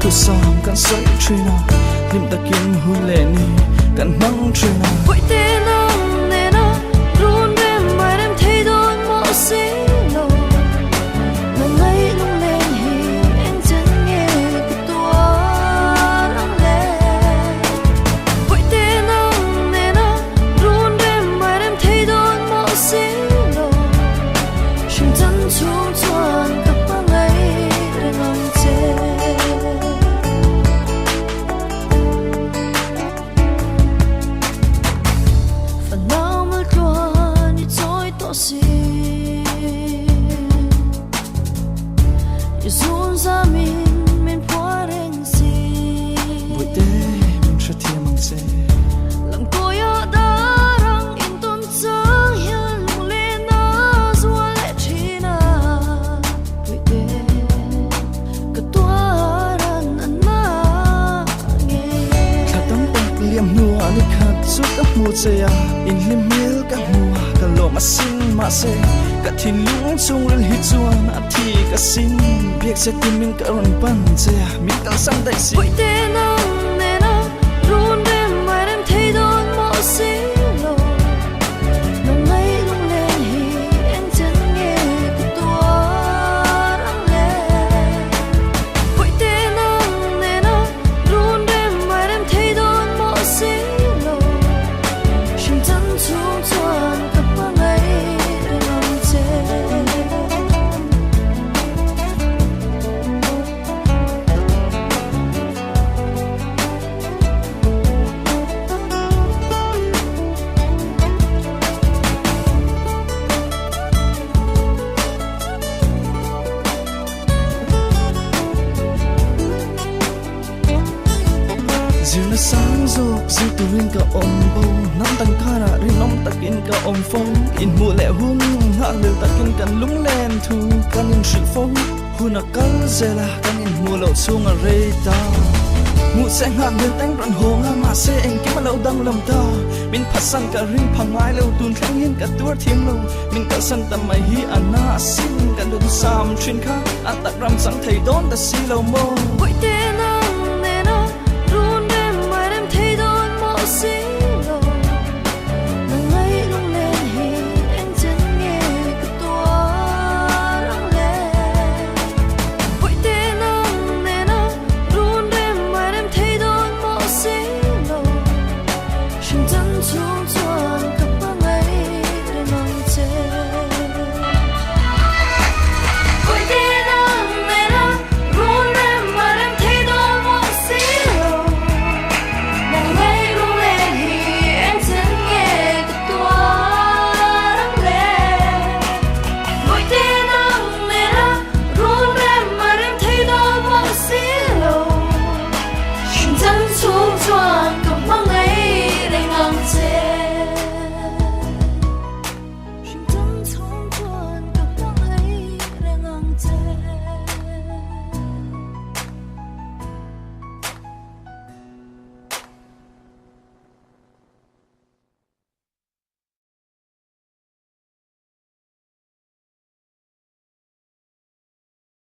tu sam kan sai trina lim ta kin hu le ni kan mang trina Hoi te nang ne na run rem mai rem thei don mo si lo na ngai lung lên hi en chân nghe cái tua lăng le Hoi te nang ne na run rem mai rem thei don mo si lo shin chân chung chuan ka pa ngai re ngam che Zun za min poareng si bui te min sha thiam ang se lang koya darang in ton chang hian lung le na zua le thina bui te ka tua ran an na nge khatam pa liam nu ani khat su ka mu che ya in lim mil ka mu ka lo ma sin ma se ka thin lung chung ren hi chuan a thi ka sin biak se tin min ka ron pan che min kal sam dai si bui te nang ne na run rem mai rem thei don mo si lo na ngai lung lên hi en chân nghe cái tua răng le bui te nang ne na run rem mai rem thei don mo si lo shin chân chung chuan ka pa ngai re ngam che Dieu na sáng rộp dieu tu rin ka om bo nam tang khara rin nom takin ka om phong in mu le hun ha le takin kan lung len thu kan in shi phong hun a kal zela kan in mu lo chung a re ta mu se nga le tang ron ho nga ma se eng ki ma lo dang lam ta min phasan ka rin phangai lo tun thang hin ka tur thiam lo min ka san tam mai hi ana sin kan du sam thin kha an tak ram sang thei don da si lo mo bui te